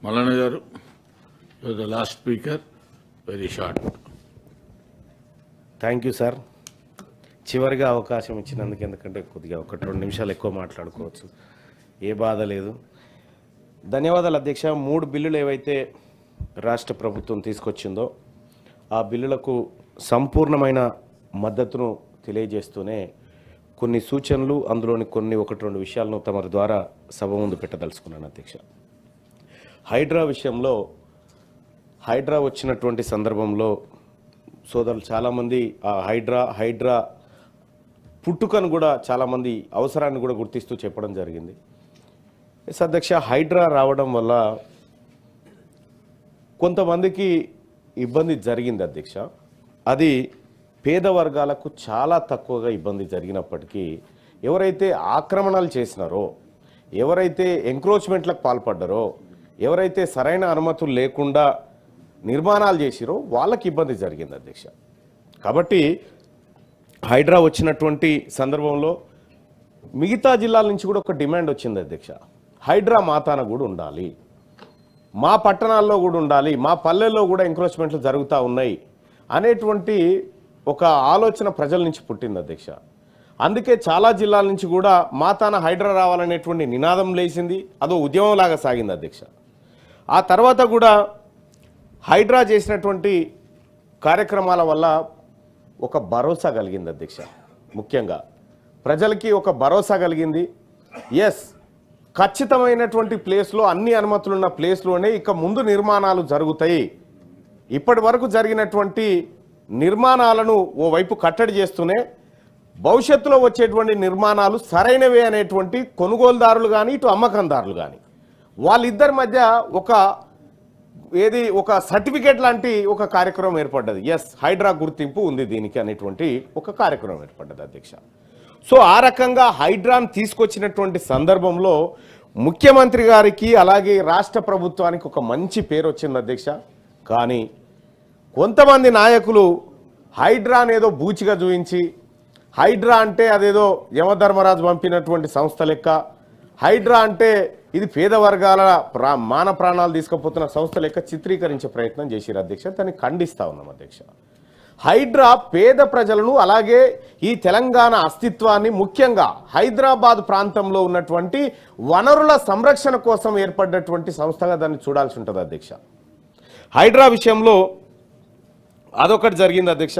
Malana garu, you are the last speaker. Very short. Thank you sir. చివరిగా అవకాశం ఇచ్చినందుకు, ఎందుకంటే కొద్దిగా 1-2 నిమిషాలు ఎక్కువ మాట్లాడుకోవచ్చు, ఏ బాధ లేదు. ధన్యవాదాలు అధ్యక్ష. 3 బిల్లులు ఏవైతే రాష్ట్ర ప్రభుత్వం తీసుకొచ్చిందో ఆ బిల్లులకు సంపూర్ణమైన మద్దతును తెలియజేస్తూనే కొన్ని సూచనలు, అందులోని కొన్ని 1-2 విషయాలను తమ ద్వారా సభ ముందు పెట్టదలుచుకున్నాను అధ్యక్ష. హైడ్రా విషయంలో, హైడ్రా వచ్చినటువంటి సందర్భంలో సోదరులు చాలామంది ఆ హైడ్రా పుట్టుకను కూడా చాలామంది అవసరాన్ని కూడా గుర్తిస్తూ చెప్పడం జరిగింది. ఎస్ అధ్యక్ష, హైడ్రా రావడం వల్ల కొంతమందికి ఇబ్బంది జరిగింది అధ్యక్ష. అది పేద వర్గాలకు చాలా తక్కువగా ఇబ్బంది జరిగినప్పటికీ ఎవరైతే ఆక్రమణలు చేసినారో, ఎవరైతే ఎంక్రోచ్మెంట్లకు పాల్పడ్డారో, ఎవరైతే సరైన అనుమతులు లేకుండా నిర్మాణాలు చేసిరో వాళ్ళకి ఇబ్బంది జరిగింది అధ్యక్ష. కాబట్టి హైడ్రా వచ్చినటువంటి సందర్భంలో మిగతా జిల్లాల నుంచి కూడా ఒక డిమాండ్ వచ్చింది అధ్యక్ష. హైడ్రా మాతాన కూడా ఉండాలి, మా పట్టణాల్లో కూడా ఉండాలి, మా పల్లెల్లో కూడా ఎంక్రోచ్మెంట్లు జరుగుతూ ఉన్నాయి అనేటువంటి ఒక ఆలోచన ప్రజల నుంచి పుట్టింది అధ్యక్ష. అందుకే చాలా జిల్లాల నుంచి కూడా మాతాన హైడ్రా రావాలనేటువంటి నినాదం లేచింది, అదో ఉద్యమంలాగా సాగింది అధ్యక్ష. ఆ తర్వాత కూడా హైడ్రా చేసినటువంటి కార్యక్రమాల వల్ల ఒక భరోసా కలిగింది అధ్యక్ష. ముఖ్యంగా ప్రజలకి ఒక భరోసా కలిగింది. ఎస్, ఖచ్చితమైనటువంటి ప్లేస్లో, అన్ని అనుమతులున్న ప్లేస్లోనే ఇక ముందు నిర్మాణాలు జరుగుతాయి. ఇప్పటి వరకు జరిగినటువంటి నిర్మాణాలను ఓవైపు కట్టడి చేస్తూనే భవిష్యత్తులో వచ్చేటువంటి నిర్మాణాలు సరైనవే అనేటువంటి కొనుగోలుదారులు కానీ, ఇటు అమ్మకందారులు కానీ, వాళ్ళిద్దరి మధ్య ఒక సర్టిఫికేట్ లాంటి ఒక కార్యక్రమం ఏర్పడ్డది. ఎస్, హైడ్రా గుర్తింపు ఉంది దీనికి అనేటువంటి ఒక కార్యక్రమం ఏర్పడ్డది అధ్యక్ష. సో ఆ రకంగా హైడ్రాను తీసుకొచ్చినటువంటి సందర్భంలో ముఖ్యమంత్రి గారికి అలాగే రాష్ట్ర ప్రభుత్వానికి ఒక మంచి పేరు వచ్చింది అధ్యక్ష. కానీ కొంతమంది నాయకులు హైడ్రాను ఏదో బూచిగా చూపించి, హైడ్రా అంటే అదేదో యమధర్మరాజు పంపినటువంటి సంస్థ లెక్క, హైడ్రా అంటే ఇది పేద వర్గాల మాన ప్రాణాలు తీసుకుపోతున్న సంస్థ లెక్క చిత్రీకరించే ప్రయత్నం చేసిరు అధ్యక్ష. దాన్ని ఖండిస్తా ఉన్నాం అధ్యక్ష. హైడ్రా పేద ప్రజలను, అలాగే ఈ తెలంగాణ అస్తిత్వాన్ని, ముఖ్యంగా హైదరాబాద్ ప్రాంతంలో ఉన్నటువంటి వనరుల సంరక్షణ కోసం ఏర్పడినటువంటి సంస్థగా దాన్ని చూడాల్సి ఉంటుంది అధ్యక్ష. హైడ్రా విషయంలో అదొకటి జరిగింది అధ్యక్ష.